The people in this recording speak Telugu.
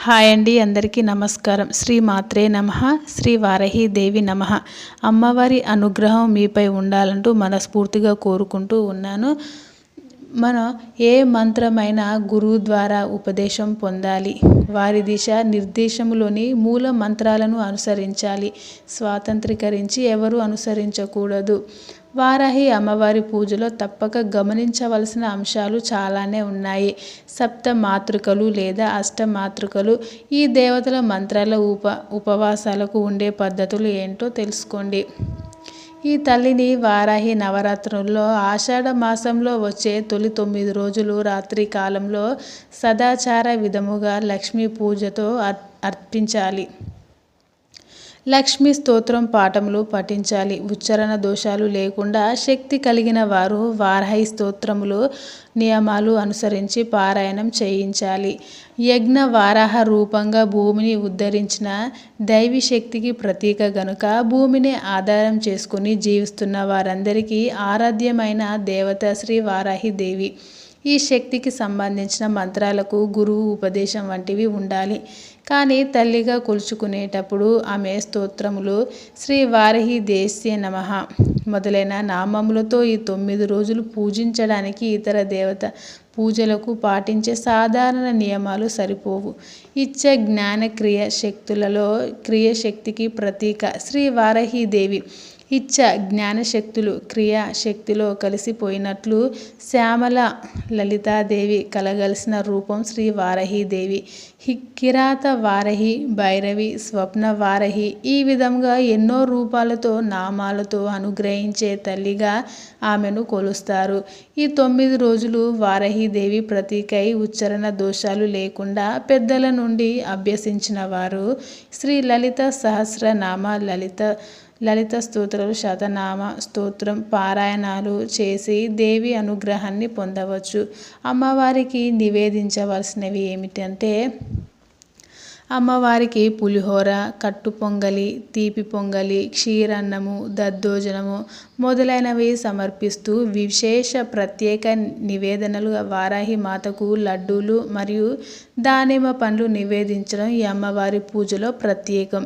హాయ్ అండి, అందరికీ నమస్కారం. శ్రీ మాత్రే నమః. శ్రీ వారాహి దేవి నమః. అమ్మవారి అనుగ్రహం మీపై ఉండాలంటూ మనస్ఫూర్తిగా కోరుకుంటూ ఉన్నాను. మనం ఏ మంత్రమైనా గురువు ద్వారా ఉపదేశం పొందాలి. వారి దిశ నిర్దేశములోని మూల మంత్రాలను అనుసరించాలి. స్వాతంత్రీకరించి ఎవరు అనుసరించకూడదు. వారాహి అమ్మవారి పూజలో తప్పక గమనించవలసిన అంశాలు చాలానే ఉన్నాయి. సప్త మాతృకలు లేదా అష్టమాతృకలు, ఈ దేవతల మంత్రాల ఉపవాసాలకు ఉండే పద్ధతులు ఏంటో తెలుసుకోండి. ఈ తల్లిని వారాహి నవరాత్రుల్లో ఆషాఢ మాసంలో వచ్చే తొలి 9 రోజులు రాత్రి కాలంలో సదాచార విధముగా లక్ష్మీ పూజతో అర్పించాలి. లక్ష్మీ స్తోత్రం పాఠములు పఠించాలి. ఉచ్చారణ దోషాలు లేకుండా శక్తి కలిగిన వారు వారాహి స్తోత్రములు నియమాలు అనుసరించి పారాయణం చేయించాలి. యజ్ఞ వారాహ రూపంగా భూమిని ఉద్ధరించిన దైవీ శక్తికి ప్రతీక గనుక భూమిని ఆధారం చేసుకుని జీవిస్తున్న వారందరికీ ఆరాధ్యమైన దేవత శ్రీ వారాహి దేవి. ఈ శక్తికి సంబంధించిన మంత్రాలకు గురువు ఉపదేశం వంటివి ఉండాలి. కానీ తల్లిగా కొలుచుకునేటప్పుడు ఆమె స్తోత్రములు శ్రీ వారాహి దేశ్యే నమః మొదలైన నామములతో ఈ 9 రోజులు పూజించడానికి ఇతర దేవత పూజలకు పాటించే సాధారణ నియమాలు సరిపోవు. ఇచ్చ జ్ఞాన క్రియ శక్తులలో క్రియాశక్తికి ప్రతీక శ్రీ వారాహి దేవి. ఇచ్చ జ్ఞానశక్తులు క్రియాశక్తిలో కలిసిపోయినట్లు శ్యామల లలితాదేవి కలగలిసిన రూపం శ్రీ వారాహీదేవి. కిరాత వారాహి, భైరవి, స్వప్న వారాహి, ఈ విధంగా ఎన్నో రూపాలతో నామాలతో అనుగ్రహించే తల్లిగా ఆమెను కొలుస్తారు. ఈ 9 రోజులు వారాహీదేవి ప్రతీకై ఉచ్చారణ దోషాలు లేకుండా పెద్దల నుండి అభ్యసించిన వారు శ్రీ లలిత సహస్రనామ లలిత స్తోత్రాలు, శతనామ స్తోత్రం పారాయణాలు చేసి దేవి అనుగ్రహాన్ని పొందవచ్చు. అమ్మవారికి నివేదించవలసినవి ఏమిటంటే అమ్మవారికి పులిహోర, కట్టు పొంగలి, తీపి పొంగలి, క్షీరన్నము, దద్దోజనము మొదలైనవి సమర్పిస్తూ విశేష ప్రత్యేక నివేదనలు వారాహి మాతకు లడ్డూలు మరియు దానిమ్మ పండ్లు నివేదించడం ఈ అమ్మవారి పూజలో ప్రత్యేకం.